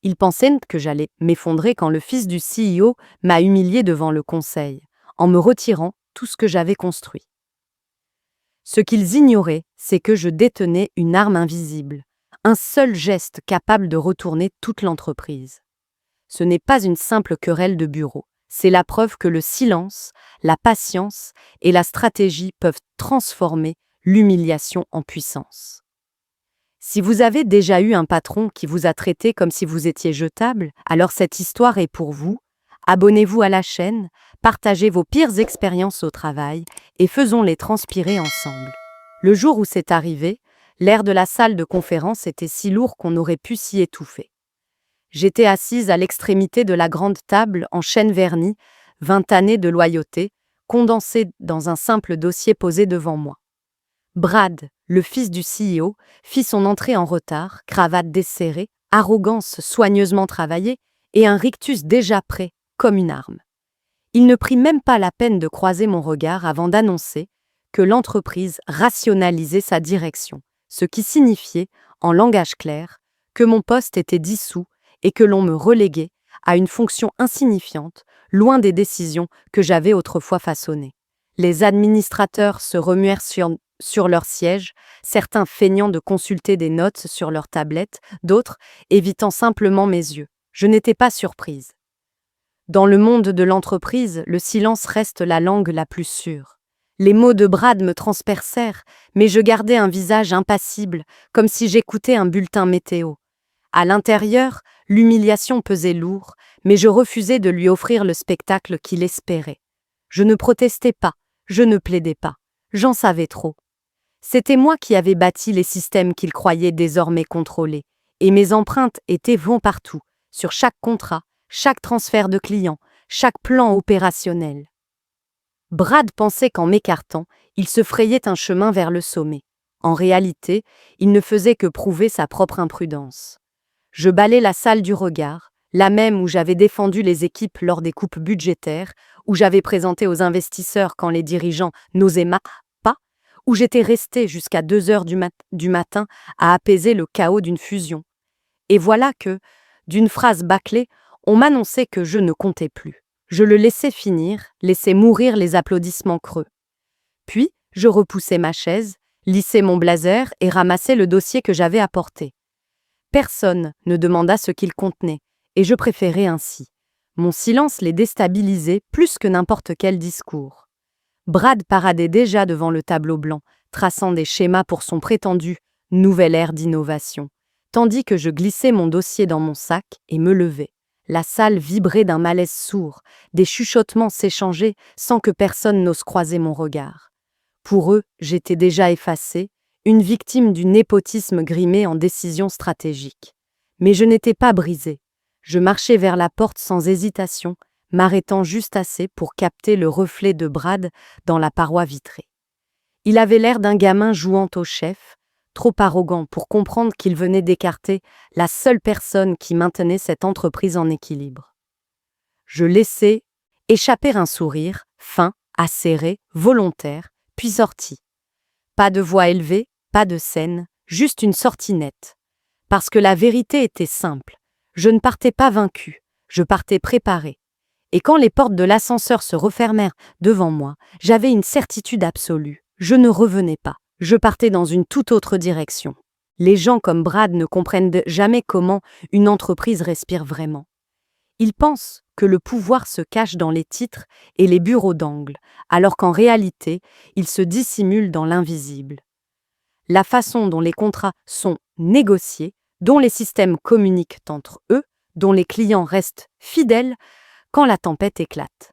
Il pensait que j'allais m'effondrer quand le fils du CEO m'a humilié devant le conseil, en me retirant tout ce que j'avais construit. Ce qu'ils ignoraient, c'est que je détenais une arme invisible, un seul geste capable de retourner toute l'entreprise. Ce n'est pas une simple querelle de bureau, c'est la preuve que le silence, la patience et la stratégie peuvent transformer l'humiliation en puissance. Si vous avez déjà eu un patron qui vous a traité comme si vous étiez jetable, alors cette histoire est pour vous. Abonnez-vous à la chaîne, partagez vos pires expériences au travail et faisons-les transpirer ensemble. Le jour où c'est arrivé, l'air de la salle de conférence était si lourd qu'on aurait pu s'y étouffer. J'étais assise à l'extrémité de la grande table en chêne verni, 20 années de loyauté, condensées dans un simple dossier posé devant moi. Brad, le fils du CEO, fit son entrée en retard, cravate desserrée, arrogance soigneusement travaillée et un rictus déjà prêt, comme une arme. Il ne prit même pas la peine de croiser mon regard avant d'annoncer que l'entreprise rationalisait sa direction, ce qui signifiait, en langage clair, que mon poste était dissous et que l'on me reléguait à une fonction insignifiante, loin des décisions que j'avais autrefois façonnées. Les administrateurs se remuèrent sur leur siège, certains feignant de consulter des notes sur leur tablette, d'autres évitant simplement mes yeux. Je n'étais pas surprise. Dans le monde de l'entreprise, le silence reste la langue la plus sûre. Les mots de Brad me transpercèrent, mais je gardais un visage impassible, comme si j'écoutais un bulletin météo. À l'intérieur, l'humiliation pesait lourd, mais je refusais de lui offrir le spectacle qu'il espérait. Je ne protestais pas, je ne plaidais pas. J'en savais trop. C'était moi qui avais bâti les systèmes qu'il croyait désormais contrôler, et mes empreintes étaient vent partout, sur chaque contrat, chaque transfert de clients, chaque plan opérationnel. Brad pensait qu'en m'écartant, il se frayait un chemin vers le sommet. En réalité, il ne faisait que prouver sa propre imprudence. Je balais la salle du regard, la même où j'avais défendu les équipes lors des coupes budgétaires, où j'avais présenté aux investisseurs quand les dirigeants n'osaient pas, où j'étais resté jusqu'à 2 heures du matin à apaiser le chaos d'une fusion. Et voilà que, d'une phrase bâclée, on m'annonçait que je ne comptais plus. Je le laissais finir, laissais mourir les applaudissements creux. Puis, je repoussais ma chaise, lissais mon blazer et ramassais le dossier que j'avais apporté. Personne ne demanda ce qu'il contenait, et je préférais ainsi. Mon silence les déstabilisait plus que n'importe quel discours. Brad paradait déjà devant le tableau blanc, traçant des schémas pour son prétendu « nouvel ère d'innovation », tandis que je glissais mon dossier dans mon sac et me levais. La salle vibrait d'un malaise sourd, des chuchotements s'échangeaient sans que personne n'ose croiser mon regard. Pour eux, j'étais déjà effacée, une victime du népotisme grimé en décisions stratégiques. Mais je n'étais pas brisée. Je marchais vers la porte sans hésitation, m'arrêtant juste assez pour capter le reflet de Brad dans la paroi vitrée. Il avait l'air d'un gamin jouant au chef, trop arrogant pour comprendre qu'il venait d'écarter la seule personne qui maintenait cette entreprise en équilibre. Je laissai échapper un sourire, fin, acéré, volontaire, puis sortis. Pas de voix élevée, pas de scène, juste une sortie nette. Parce que la vérité était simple. Je ne partais pas vaincue, je partais préparée. Et quand les portes de l'ascenseur se refermèrent devant moi, j'avais une certitude absolue. Je ne revenais pas. Je partais dans une toute autre direction. Les gens comme Brad ne comprennent jamais comment une entreprise respire vraiment. Ils pensent que le pouvoir se cache dans les titres et les bureaux d'angle, alors qu'en réalité, il se dissimule dans l'invisible. La façon dont les contrats sont négociés, dont les systèmes communiquent entre eux, dont les clients restent fidèles quand la tempête éclate.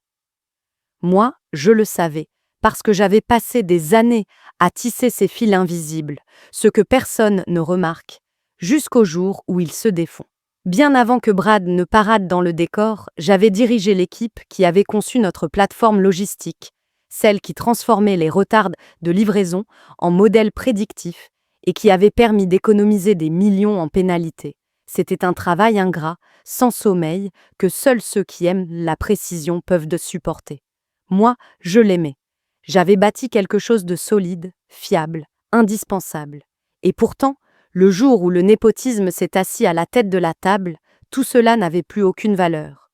Moi, je le savais, parce que j'avais passé des années à tisser ces fils invisibles, ce que personne ne remarque, jusqu'au jour où ils se défont. Bien avant que Brad ne parade dans le décor, j'avais dirigé l'équipe qui avait conçu notre plateforme logistique, celle qui transformait les retards de livraison en modèles prédictifs et qui avait permis d'économiser des millions en pénalités. C'était un travail ingrat, sans sommeil, que seuls ceux qui aiment la précision peuvent supporter. Moi, je l'aimais. J'avais bâti quelque chose de solide, fiable, indispensable. Et pourtant, le jour où le népotisme s'est assis à la tête de la table, Tout cela n'avait plus aucune valeur.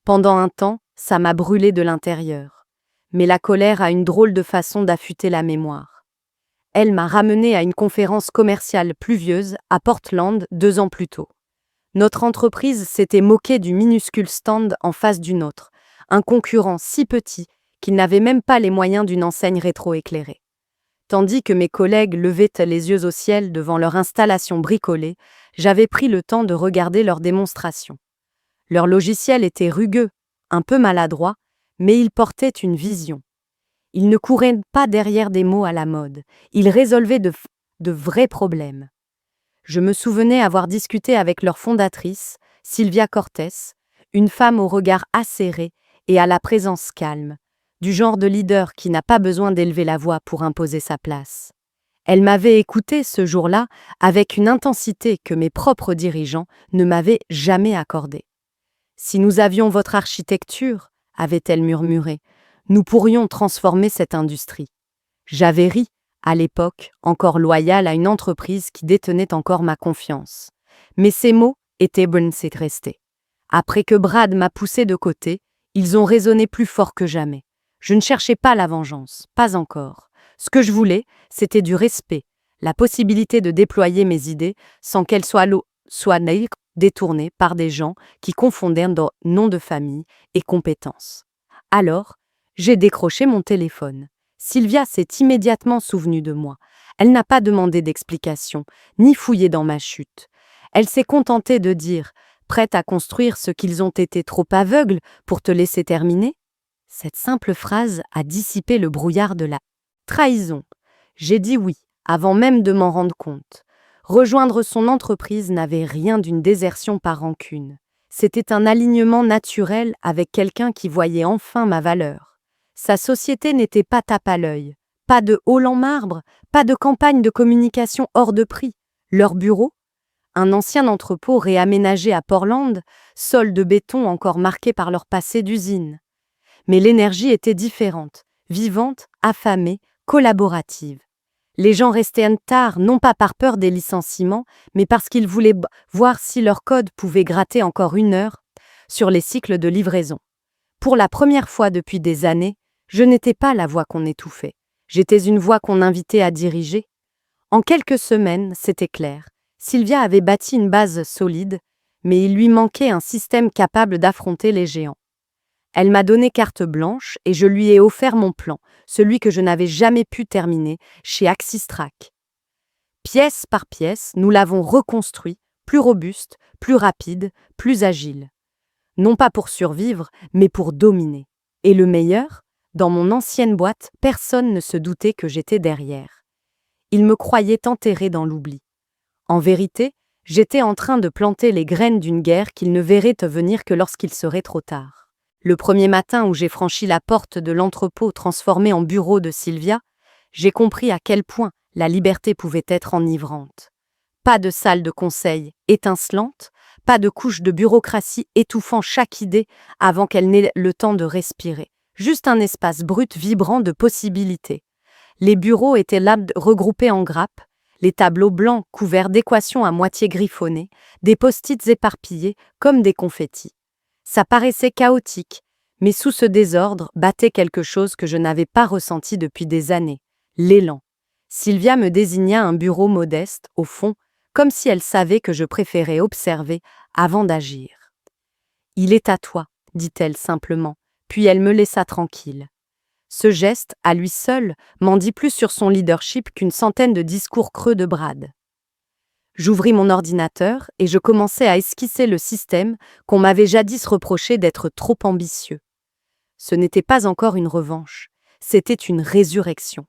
Pendant un temps, ça m'a brûlé de l'intérieur. Mais la colère a une drôle de façon d'affûter la mémoire. Elle m'a ramené à une conférence commerciale pluvieuse à Portland 2 ans plus tôt. Notre entreprise s'était moquée du minuscule stand en face du nôtre, un concurrent si petit qu'il n'avait même pas les moyens d'une enseigne rétroéclairée. Tandis que mes collègues levaient les yeux au ciel devant leur installation bricolée, j'avais pris le temps de regarder leurs démonstrations. Leur logiciel était rugueux, un peu maladroit, mais il portait une vision. Ils ne couraient pas derrière des mots à la mode, ils résolvaient de vrais problèmes. Je me souvenais avoir discuté avec leur fondatrice, Sylvia Cortés, une femme au regard acéré et à la présence calme, du genre de leader qui n'a pas besoin d'élever la voix pour imposer sa place. Elle m'avait écouté ce jour-là avec une intensité que mes propres dirigeants ne m'avaient jamais accordée. « Si nous avions votre architecture, » avait-elle murmuré, « nous pourrions transformer cette industrie. » J'avais ri, à l'époque, encore loyale à une entreprise qui détenait encore ma confiance. Mais ces mots étaient restés. Après que Brad m'a poussé de côté, ils ont résonné plus fort que jamais. Je ne cherchais pas la vengeance, pas encore. Ce que je voulais, c'était du respect, la possibilité de déployer mes idées sans qu'elles soient détournées par des gens qui confondaient nom de famille et compétences. Alors, j'ai décroché mon téléphone. Sylvia s'est immédiatement souvenue de moi. Elle n'a pas demandé d'explication, ni fouillé dans ma chute. Elle s'est contentée de dire « prête à construire ce qu'ils ont été trop aveugles pour te laisser terminer ?» Cette simple phrase a dissipé le brouillard de la trahison. J'ai dit oui, avant même de m'en rendre compte. Rejoindre son entreprise n'avait rien d'une désertion par rancune. C'était un alignement naturel avec quelqu'un qui voyait enfin ma valeur. Sa société n'était pas tape à l'œil, pas de hall en marbre, pas de campagne de communication hors de prix. Leur bureau, un ancien entrepôt réaménagé à Portland, sol de béton encore marqué par leur passé d'usine. Mais l'énergie était différente, vivante, affamée, collaborative. Les gens restaient tard, non pas par peur des licenciements, mais parce qu'ils voulaient voir si leur code pouvait gratter encore 1 heure sur les cycles de livraison. Pour la première fois depuis des années, je n'étais pas la voix qu'on étouffait. J'étais une voix qu'on invitait à diriger. En quelques semaines, c'était clair. Sylvia avait bâti une base solide, mais il lui manquait un système capable d'affronter les géants. Elle m'a donné carte blanche et je lui ai offert mon plan, celui que je n'avais jamais pu terminer chez Axistrack. Pièce par pièce, nous l'avons reconstruit, plus robuste, plus rapide, plus agile. Non pas pour survivre, mais pour dominer. Et le meilleur, dans mon ancienne boîte, personne ne se doutait que j'étais derrière. Ils me croyaient enterré dans l'oubli. En vérité, j'étais en train de planter les graines d'une guerre qu'ils ne verraient venir que lorsqu'il serait trop tard. Le premier matin où j'ai franchi la porte de l'entrepôt transformé en bureau de Sylvia, j'ai compris à quel point la liberté pouvait être enivrante. Pas de salle de conseil étincelante, pas de couche de bureaucratie étouffant chaque idée avant qu'elle n'ait le temps de respirer. Juste un espace brut vibrant de possibilités. Les bureaux étaient là regroupés en grappes, les tableaux blancs couverts d'équations à moitié griffonnées, des post-its éparpillés comme des confettis. Ça paraissait chaotique, mais sous ce désordre battait quelque chose que je n'avais pas ressenti depuis des années, l'élan. Sylvia me désigna un bureau modeste, au fond, comme si elle savait que je préférais observer avant d'agir. « Il est à toi », dit-elle simplement, puis elle me laissa tranquille. Ce geste, à lui seul, m'en dit plus sur son leadership qu'une centaine de discours creux de Brad. J'ouvris mon ordinateur et je commençai à esquisser le système qu'on m'avait jadis reproché d'être trop ambitieux. Ce n'était pas encore une revanche, c'était une résurrection.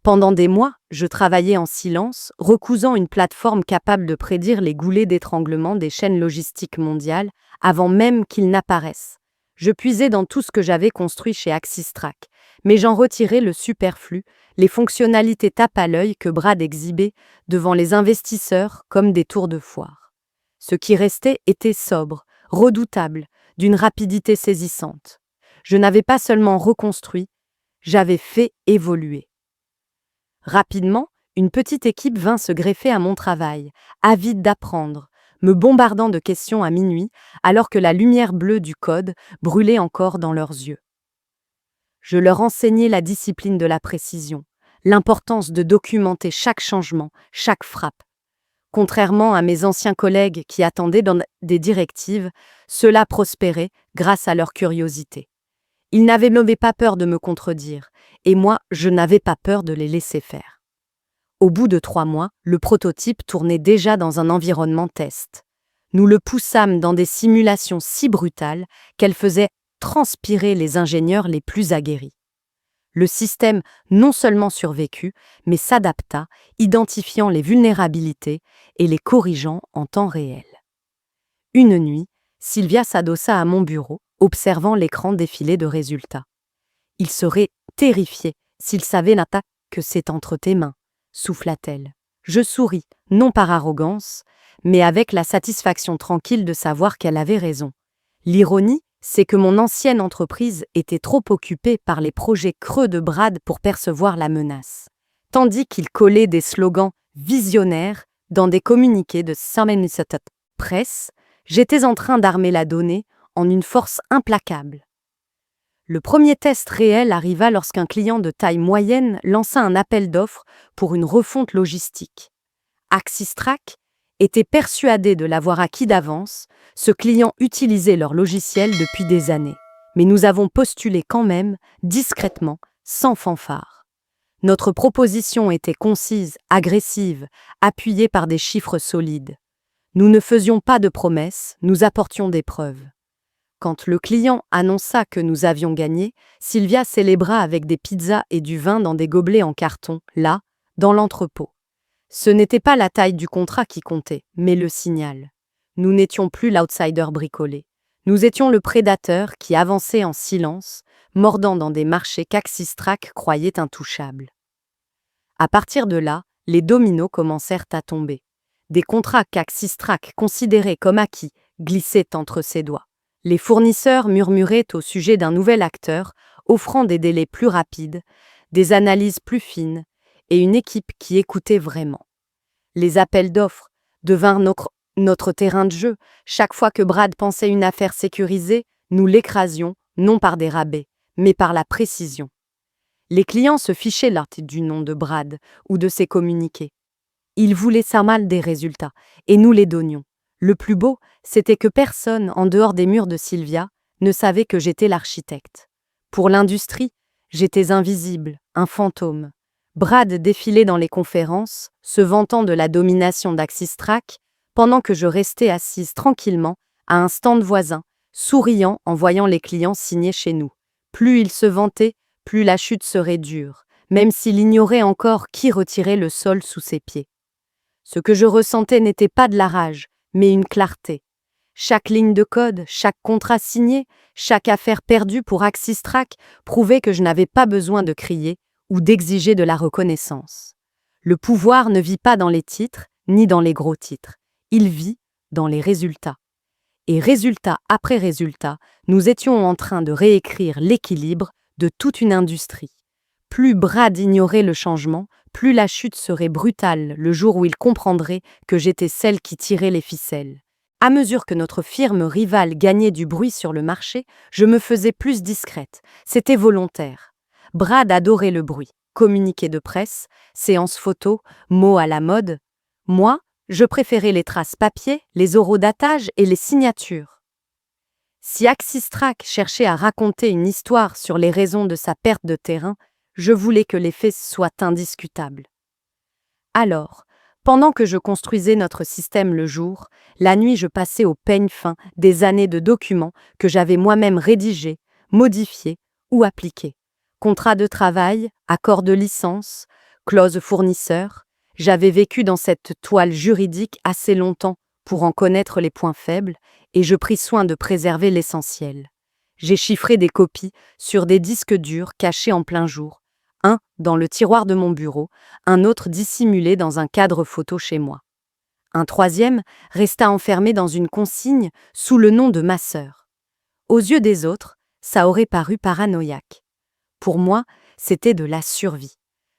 Pendant des mois, je travaillais en silence, recousant une plateforme capable de prédire les goulets d'étranglement des chaînes logistiques mondiales avant même qu'ils n'apparaissent. Je puisais dans tout ce que j'avais construit chez Axistrack, mais j'en retirais le superflu, les fonctionnalités tape à l'œil que Brad exhibait devant les investisseurs comme des tours de foire. Ce qui restait était sobre, redoutable, d'une rapidité saisissante. Je n'avais pas seulement reconstruit, j'avais fait évoluer. Rapidement, une petite équipe vint se greffer à mon travail, avide d'apprendre, me bombardant de questions à minuit, alors que la lumière bleue du code brûlait encore dans leurs yeux. Je leur enseignais la discipline de la précision, l'importance de documenter chaque changement, chaque frappe. Contrairement à mes anciens collègues qui attendaient dans des directives, ceux-là prospéraient grâce à leur curiosité. Ils n'avaient pas peur de me contredire, et moi, je n'avais pas peur de les laisser faire. Au bout de 3 mois, le prototype tournait déjà dans un environnement test. Nous le poussâmes dans des simulations si brutales qu'elles faisaient transpirer les ingénieurs les plus aguerris. Le système non seulement survécut, mais s'adapta, identifiant les vulnérabilités et les corrigeant en temps réel. Une nuit, Sylvia s'adossa à mon bureau, observant l'écran défilé de résultats. « Il serait terrifié s'il savait l'attaque que c'est entre tes mains », souffla-t-elle. Je souris, non par arrogance, mais avec la satisfaction tranquille de savoir qu'elle avait raison. L'ironie, c'est que mon ancienne entreprise était trop occupée par les projets creux de Brad pour percevoir la menace. Tandis qu'il collait des slogans visionnaires dans des communiqués de Samenisat Press, j'étais en train d'armer la donnée en une force implacable. Le premier test réel arriva lorsqu'un client de taille moyenne lança un appel d'offres pour une refonte logistique. Axistrack était persuadé de l'avoir acquis d'avance, ce client utilisait leur logiciel depuis des années. Mais nous avons postulé quand même, discrètement, sans fanfare. Notre proposition était concise, agressive, appuyée par des chiffres solides. Nous ne faisions pas de promesses, nous apportions des preuves. Quand le client annonça que nous avions gagné, Sylvia célébra avec des pizzas et du vin dans des gobelets en carton, là, dans l'entrepôt. Ce n'était pas la taille du contrat qui comptait, mais le signal. Nous n'étions plus l'outsider bricolé. Nous étions le prédateur qui avançait en silence, mordant dans des marchés qu'Axistrack croyait intouchables. À partir de là, les dominos commencèrent à tomber. Des contrats qu'Axistrack considérait comme acquis glissaient entre ses doigts. Les fournisseurs murmuraient au sujet d'un nouvel acteur, offrant des délais plus rapides, des analyses plus fines, et une équipe qui écoutait vraiment. Les appels d'offres devinrent notre terrain de jeu. Chaque fois que Brad pensait une affaire sécurisée, nous l'écrasions, non par des rabais, mais par la précision. Les clients se fichaient là du nom de Brad ou de ses communiqués. Ils voulaient ça mal des résultats, et nous les donnions. Le plus beau, c'était que personne, en dehors des murs de Sylvia, ne savait que j'étais l'architecte. Pour l'industrie, j'étais invisible, un fantôme. Brad défilait dans les conférences, se vantant de la domination d'Axistrack, pendant que je restais assise tranquillement à un stand voisin, souriant en voyant les clients signer chez nous. Plus il se vantait, plus la chute serait dure, même s'il ignorait encore qui retirait le sol sous ses pieds. Ce que je ressentais n'était pas de la rage, mais une clarté. Chaque ligne de code, chaque contrat signé, chaque affaire perdue pour Axistrack prouvait que je n'avais pas besoin de crier ou d'exiger de la reconnaissance. Le pouvoir ne vit pas dans les titres, ni dans les gros titres. Il vit dans les résultats. Et résultat après résultat, nous étions en train de réécrire l'équilibre de toute une industrie. Plus Brad ignorait le changement, plus la chute serait brutale le jour où il comprendrait que j'étais celle qui tirait les ficelles. À mesure que notre firme rivale gagnait du bruit sur le marché, je me faisais plus discrète. C'était volontaire. Brad adorait le bruit. Communiqué de presse, séances photos, mots à la mode. Moi, je préférais les traces papier, les horodatages et les signatures. Si Axistrack cherchait à raconter une histoire sur les raisons de sa perte de terrain, je voulais que les faits soient indiscutables. Alors, pendant que je construisais notre système le jour, la nuit je passais au peigne fin des années de documents que j'avais moi-même rédigés, modifiés ou appliqués. Contrat de travail, accord de licence, clause fournisseur. J'avais vécu dans cette toile juridique assez longtemps pour en connaître les points faibles, et je pris soin de préserver l'essentiel. J'ai chiffré des copies sur des disques durs cachés en plein jour, un dans le tiroir de mon bureau, un autre dissimulé dans un cadre photo chez moi. Un troisième resta enfermé dans une consigne sous le nom de ma sœur. Aux yeux des autres, ça aurait paru paranoïaque. Pour moi, c'était de la survie.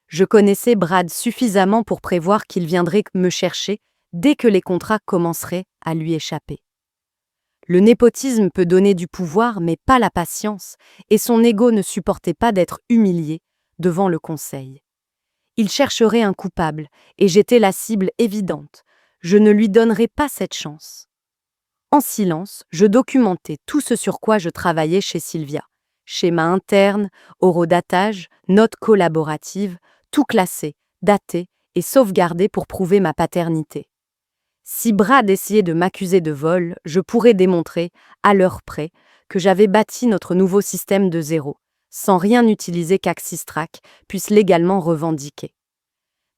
Je connaissais Brad suffisamment pour prévoir qu'il viendrait me chercher dès que les contrats commenceraient à lui échapper. Le népotisme peut donner du pouvoir, mais pas la patience, et son ego ne supportait pas d'être humilié devant le conseil. Il chercherait un coupable, et j'étais la cible évidente. Je ne lui donnerais pas cette chance. En silence, je documentais tout ce sur quoi je travaillais chez Sylvia. Schéma interne, horodatage, notes collaboratives, tout classé, daté et sauvegardé pour prouver ma paternité. Si Brad essayait de m'accuser de vol, je pourrais démontrer, à l'heure près, que j'avais bâti notre nouveau système de zéro, sans rien utiliser qu'Axistrack puisse légalement revendiquer.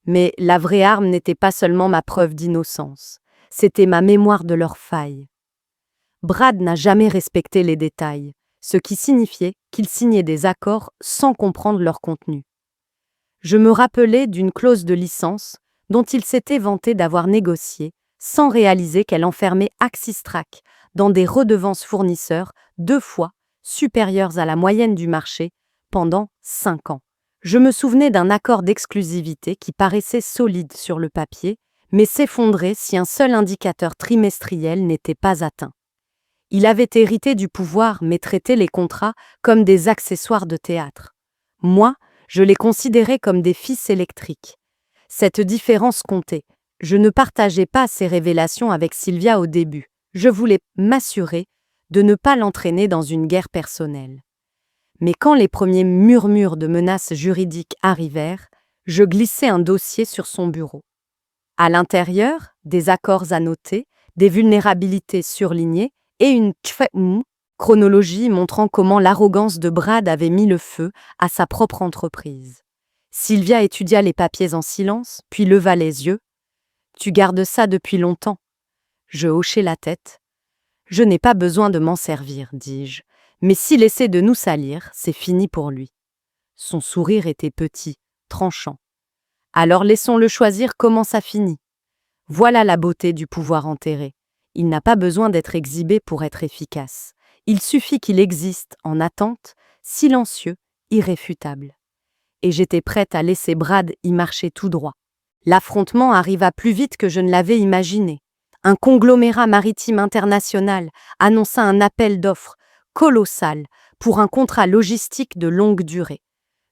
Mais la vraie arme n'était pas seulement ma preuve d'innocence, c'était ma mémoire de leurs failles. Brad n'a jamais respecté les détails, ce qui signifiait qu'il signait des accords sans comprendre leur contenu. Je me rappelais d'une clause de licence dont il s'était vanté d'avoir négocié, sans réaliser qu'elle enfermait Axistrack dans des redevances fournisseurs 2 fois supérieures à la moyenne du marché pendant 5 ans. Je me souvenais d'un accord d'exclusivité qui paraissait solide sur le papier, mais s'effondrait si un seul indicateur trimestriel n'était pas atteint. Il avait hérité du pouvoir mais traitait les contrats comme des accessoires de théâtre. Moi, je les considérais comme des fils électriques. Cette différence comptait. Je ne partageais pas ces révélations avec Sylvia au début. Je voulais m'assurer de ne pas l'entraîner dans une guerre personnelle. Mais quand les premiers murmures de menaces juridiques arrivèrent, je glissai un dossier sur son bureau. À l'intérieur, des accords annotés, des vulnérabilités surlignées et une chronologie montrant comment l'arrogance de Brad avait mis le feu à sa propre entreprise. Sylvia étudia les papiers en silence, puis leva les yeux. « Tu gardes ça depuis longtemps ?» Je hochai la tête. « Je n'ai pas besoin de m'en servir, dis-je, mais s'il essaie de nous salir, c'est fini pour lui. » Son sourire était petit, tranchant. « Alors laissons-le choisir comment ça finit. Voilà la beauté du pouvoir enterré. Il n'a pas besoin d'être exhibé pour être efficace. Il suffit qu'il existe en attente, silencieux, irréfutable. » Et j'étais prête à laisser Brad y marcher tout droit. L'affrontement arriva plus vite que je ne l'avais imaginé. Un conglomérat maritime international annonça un appel d'offres colossal pour un contrat logistique de longue durée,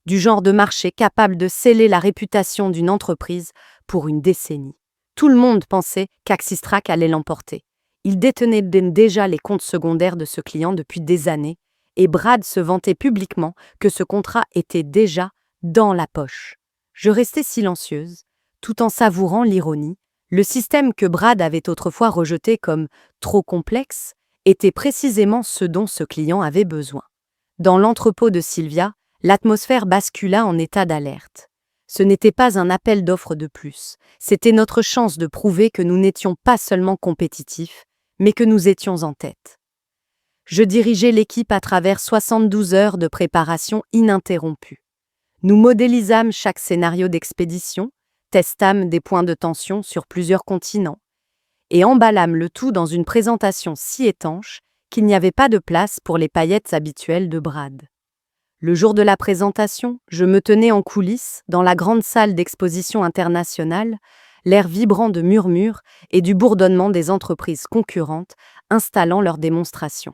du genre de marché capable de sceller la réputation d'une entreprise pour une décennie. Tout le monde pensait qu'Axistrack allait l'emporter. Il détenait déjà les comptes secondaires de ce client depuis des années, et Brad se vantait publiquement que ce contrat était déjà dans la poche. Je restais silencieuse, tout en savourant l'ironie. Le système que Brad avait autrefois rejeté comme trop complexe était précisément ce dont ce client avait besoin. Dans l'entrepôt de Sylvia, l'atmosphère bascula en état d'alerte. Ce n'était pas un appel d'offres de plus, c'était notre chance de prouver que nous n'étions pas seulement compétitifs, mais que nous étions en tête. Je dirigeais l'équipe à travers 72 heures de préparation ininterrompue. Nous modélisâmes chaque scénario d'expédition, testâmes des points de tension sur plusieurs continents, et emballâmes le tout dans une présentation si étanche qu'il n'y avait pas de place pour les paillettes habituelles de Brad. Le jour de la présentation, je me tenais en coulisses, dans la grande salle d'exposition internationale, l'air vibrant de murmures et du bourdonnement des entreprises concurrentes installant leurs démonstrations.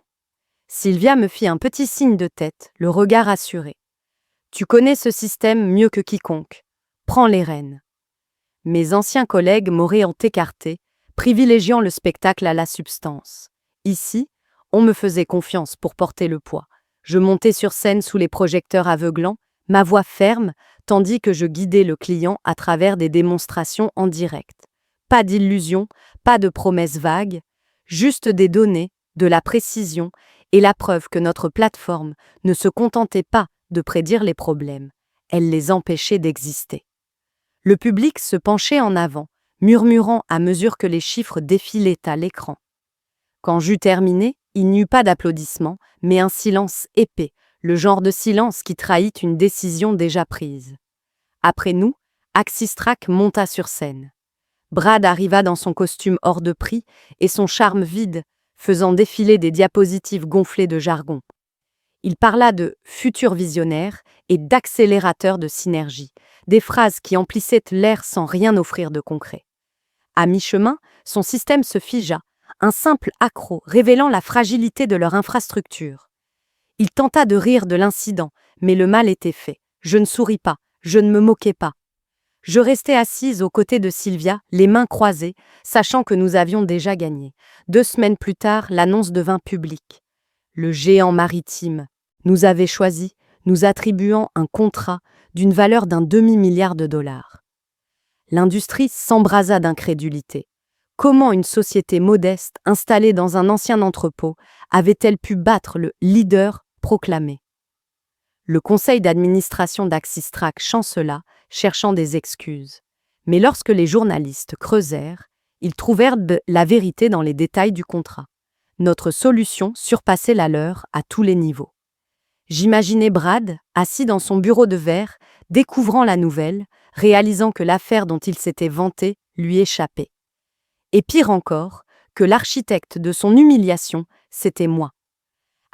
Sylvia me fit un petit signe de tête, le regard assuré. « Tu connais ce système mieux que quiconque. Prends les rênes. » Mes anciens collègues m'auraient écarté, privilégiant le spectacle à la substance. Ici, on me faisait confiance pour porter le poids. Je montais sur scène sous les projecteurs aveuglants, ma voix ferme, tandis que je guidais le client à travers des démonstrations en direct. Pas d'illusions, pas de promesses vagues, juste des données, de la précision et la preuve que notre plateforme ne se contentait pas de prédire les problèmes, elle les empêchait d'exister. Le public se penchait en avant, murmurant à mesure que les chiffres défilaient à l'écran. Quand j'eus terminé, il n'y eut pas d'applaudissements, mais un silence épais, le genre de silence qui trahit une décision déjà prise. Après nous, Axistrack monta sur scène. Brad arriva dans son costume hors de prix et son charme vide, faisant défiler des diapositives gonflées de jargon. Il parla de « futur visionnaire » et d'accélérateur de synergie, des phrases qui emplissaient l'air sans rien offrir de concret. À mi-chemin, son système se figea, un simple accroc révélant la fragilité de leur infrastructure. Il tenta de rire de l'incident, mais le mal était fait. Je ne souris pas, je ne me moquais pas. Je restais assise aux côtés de Sylvia, les mains croisées, sachant que nous avions déjà gagné. 2 semaines plus tard, l'annonce devint publique. Le géant maritime nous avait choisis, nous attribuant un contrat d'une valeur d'un demi-milliard de dollars. L'industrie s'embrasa d'incrédulité. Comment une société modeste, installée dans un ancien entrepôt, avait-elle pu battre le leader proclamé? Le conseil d'administration d'Axistrac chancela, cherchant des excuses. Mais lorsque les journalistes creusèrent, ils trouvèrent la vérité dans les détails du contrat. Notre solution surpassait la leur à tous les niveaux. J'imaginais Brad, assis dans son bureau de verre, découvrant la nouvelle, réalisant que l'affaire dont il s'était vanté lui échappait. Et pire encore, que l'architecte de son humiliation, c'était moi.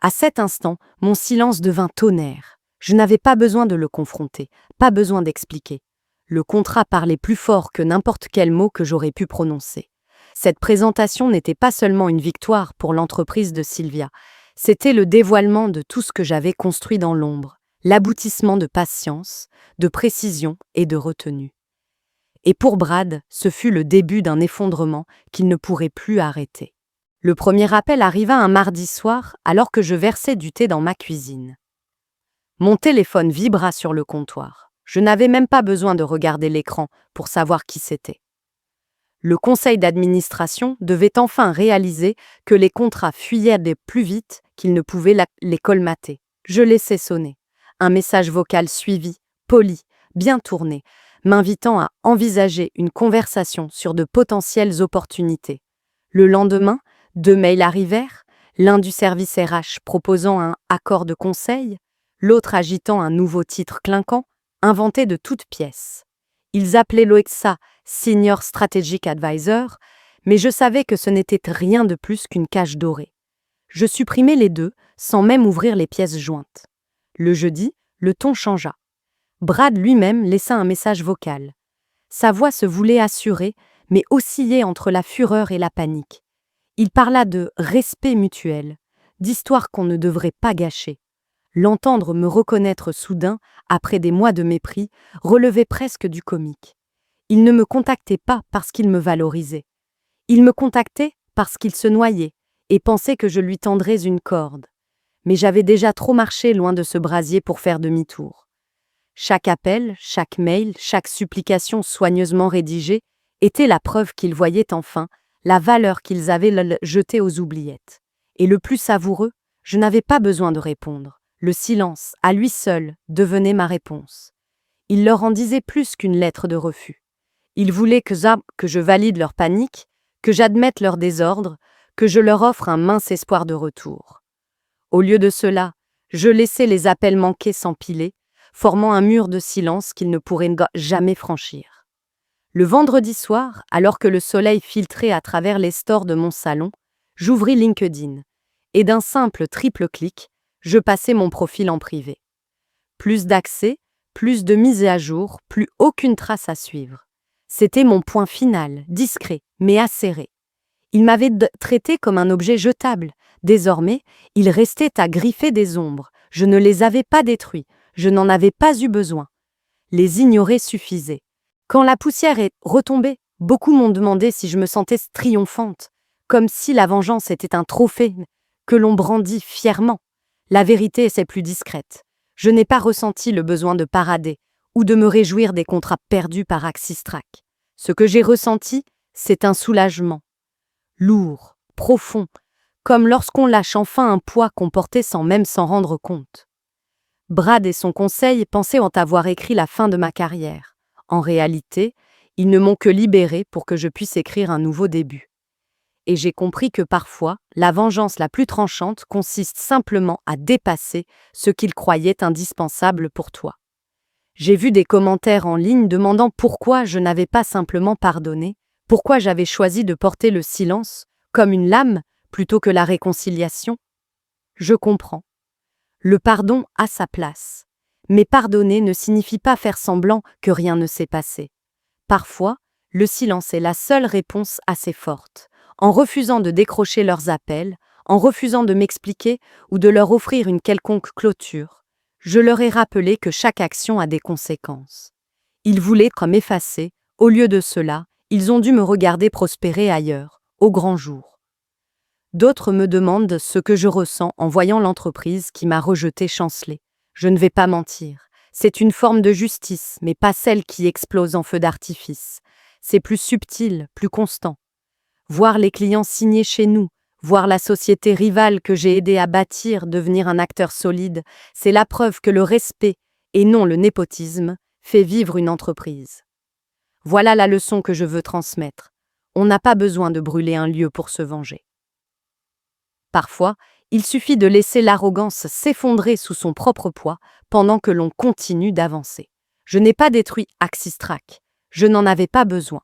À cet instant, mon silence devint tonnerre. Je n'avais pas besoin de le confronter, pas besoin d'expliquer. Le contrat parlait plus fort que n'importe quel mot que j'aurais pu prononcer. Cette présentation n'était pas seulement une victoire pour l'entreprise de Sylvia, c'était le dévoilement de tout ce que j'avais construit dans l'ombre, l'aboutissement de patience, de précision et de retenue. Et pour Brad, ce fut le début d'un effondrement qu'il ne pourrait plus arrêter. Le premier appel arriva un mardi soir alors que je versais du thé dans ma cuisine. Mon téléphone vibra sur le comptoir. Je n'avais même pas besoin de regarder l'écran pour savoir qui c'était. Le conseil d'administration devait enfin réaliser que les contrats fuyaient plus vite qu'ils ne pouvaient les colmater. Je laissai sonner. Un message vocal suivi, poli, bien tourné, m'invitant à envisager une conversation sur de potentielles opportunités. Le lendemain, 2 mails arrivèrent, l'un du service RH proposant un accord de conseil, l'autre agitant un nouveau titre clinquant, inventé de toutes pièces. Ils appelaient l'OEXA Senior Strategic Advisor, mais je savais que ce n'était rien de plus qu'une cage dorée. Je supprimai les deux, sans même ouvrir les pièces jointes. Le jeudi, le ton changea. Brad lui-même laissa un message vocal. Sa voix se voulait assurée, mais oscillait entre la fureur et la panique. Il parla de respect mutuel, d'histoires qu'on ne devrait pas gâcher. L'entendre me reconnaître soudain, après des mois de mépris, relevait presque du comique. Il ne me contactait pas parce qu'il me valorisait. Il me contactait parce qu'il se noyait et pensait que je lui tendrais une corde. Mais j'avais déjà trop marché loin de ce brasier pour faire demi-tour. Chaque appel, chaque mail, chaque supplication soigneusement rédigée était la preuve qu'ils voyaient enfin la valeur qu'ils avaient jetée aux oubliettes. Et le plus savoureux, je n'avais pas besoin de répondre. Le silence, à lui seul, devenait ma réponse. Il leur en disait plus qu'une lettre de refus. Ils voulaient que je valide leur panique, que j'admette leur désordre, que je leur offre un mince espoir de retour. Au lieu de cela, je laissais les appels manqués s'empiler, formant un mur de silence qu'ils ne pourraient jamais franchir. Le vendredi soir, alors que le soleil filtrait à travers les stores de mon salon, j'ouvris LinkedIn, et d'un simple triple clic, je passai mon profil en privé. Plus d'accès, plus de mise à jour, plus aucune trace à suivre. C'était mon point final, discret, mais acéré. Il m'avait traité comme un objet jetable. Désormais, il restait à griffer des ombres. Je ne les avais pas détruits, je n'en avais pas eu besoin. Les ignorer suffisait. Quand la poussière est retombée, beaucoup m'ont demandé si je me sentais triomphante, comme si la vengeance était un trophée que l'on brandit fièrement. La vérité, c'est plus discrète. Je n'ai pas ressenti le besoin de parader ou de me réjouir des contrats perdus par Axistrac. Ce que j'ai ressenti, c'est un soulagement. Lourd, profond, comme lorsqu'on lâche enfin un poids qu'on portait sans même s'en rendre compte. Brad et son conseil pensaient en avoir écrit la fin de ma carrière. En réalité, ils ne m'ont que libéré pour que je puisse écrire un nouveau début. Et j'ai compris que parfois, la vengeance la plus tranchante consiste simplement à dépasser ce qu'ils croyaient indispensable pour toi. J'ai vu des commentaires en ligne demandant pourquoi je n'avais pas simplement pardonné, pourquoi j'avais choisi de porter le silence, comme une lame, plutôt que la réconciliation. Je comprends. Le pardon a sa place. Mais pardonner ne signifie pas faire semblant que rien ne s'est passé. Parfois, le silence est la seule réponse assez forte. En refusant de décrocher leurs appels, en refusant de m'expliquer ou de leur offrir une quelconque clôture, je leur ai rappelé que chaque action a des conséquences. Ils voulaient m'effacer, au lieu de cela, ils ont dû me regarder prospérer ailleurs, au grand jour. D'autres me demandent ce que je ressens en voyant l'entreprise qui m'a rejeté chanceler. Je ne vais pas mentir, c'est une forme de justice, mais pas celle qui explose en feu d'artifice. C'est plus subtil, plus constant. Voir les clients signer chez nous, voir la société rivale que j'ai aidé à bâtir devenir un acteur solide, c'est la preuve que le respect, et non le népotisme, fait vivre une entreprise. Voilà la leçon que je veux transmettre. On n'a pas besoin de brûler un lieu pour se venger. Parfois, il suffit de laisser l'arrogance s'effondrer sous son propre poids pendant que l'on continue d'avancer. Je n'ai pas détruit Axistrack. Je n'en avais pas besoin.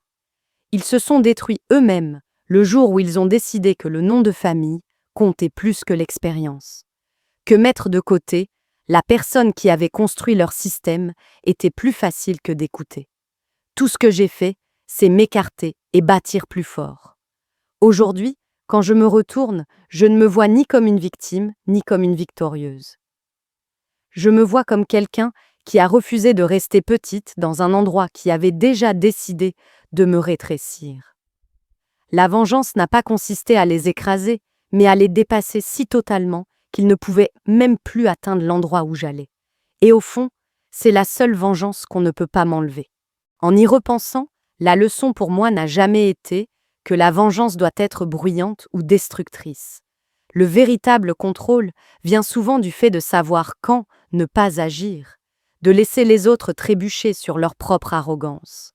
Ils se sont détruits eux-mêmes le jour où ils ont décidé que le nom de famille comptait plus que l'expérience. Que mettre de côté la personne qui avait construit leur système était plus facile que d'écouter. Tout ce que j'ai fait, c'est m'écarter et bâtir plus fort. Aujourd'hui, quand je me retourne, je ne me vois ni comme une victime, ni comme une victorieuse. Je me vois comme quelqu'un qui a refusé de rester petite dans un endroit qui avait déjà décidé de me rétrécir. La vengeance n'a pas consisté à les écraser, mais à les dépasser si totalement qu'ils ne pouvaient même plus atteindre l'endroit où j'allais. Et au fond, c'est la seule vengeance qu'on ne peut pas m'enlever. En y repensant, la leçon pour moi n'a jamais été que la vengeance doit être bruyante ou destructrice. Le véritable contrôle vient souvent du fait de savoir quand ne pas agir, de laisser les autres trébucher sur leur propre arrogance.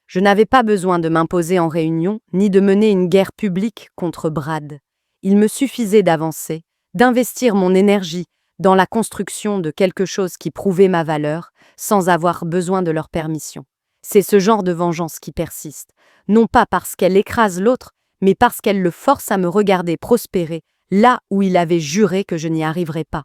Je n'avais pas besoin de m'imposer en réunion, ni de mener une guerre publique contre Brad. Il me suffisait d'avancer, d'investir mon énergie dans la construction de quelque chose qui prouvait ma valeur, sans avoir besoin de leur permission. C'est ce genre de vengeance qui persiste, non pas parce qu'elle écrase l'autre, mais parce qu'elle le force à me regarder prospérer là où il avait juré que je n'y arriverais pas.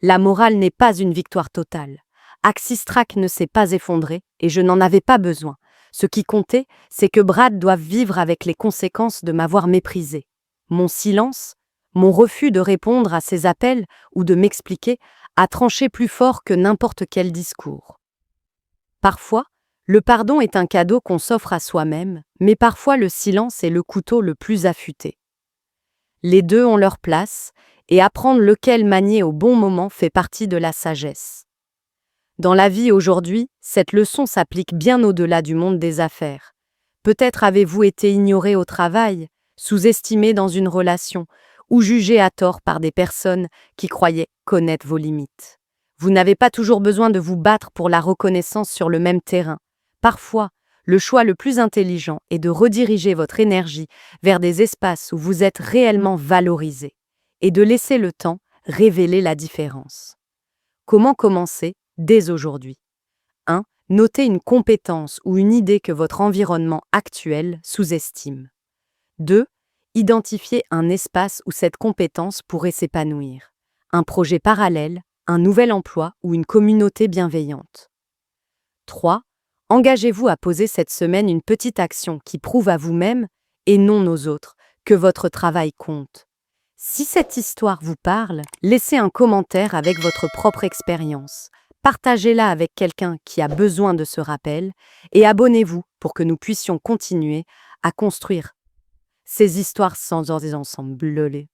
La morale n'est pas une victoire totale. Axistrack ne s'est pas effondré et je n'en avais pas besoin. Ce qui comptait, c'est que Brad doive vivre avec les conséquences de m'avoir méprisé. Mon silence, mon refus de répondre à ses appels ou de m'expliquer, a tranché plus fort que n'importe quel discours. Parfois, le pardon est un cadeau qu'on s'offre à soi-même, mais parfois le silence est le couteau le plus affûté. Les deux ont leur place, et apprendre lequel manier au bon moment fait partie de la sagesse. Dans la vie aujourd'hui, cette leçon s'applique bien au-delà du monde des affaires. Peut-être avez-vous été ignoré au travail, sous-estimé dans une relation, ou jugé à tort par des personnes qui croyaient connaître vos limites. Vous n'avez pas toujours besoin de vous battre pour la reconnaissance sur le même terrain. Parfois, le choix le plus intelligent est de rediriger votre énergie vers des espaces où vous êtes réellement valorisé, et de laisser le temps révéler la différence. Comment commencer dès aujourd'hui? 1. Notez une compétence ou une idée que votre environnement actuel sous-estime. 2. Identifiez un espace où cette compétence pourrait s'épanouir. Un projet parallèle, un nouvel emploi ou une communauté bienveillante. 3. Engagez-vous à poser cette semaine une petite action qui prouve à vous-même, et non aux autres, que votre travail compte. Si cette histoire vous parle, laissez un commentaire avec votre propre expérience. Partagez-la avec quelqu'un qui a besoin de ce rappel et abonnez-vous pour que nous puissions continuer à construire ces histoires sans ensemble.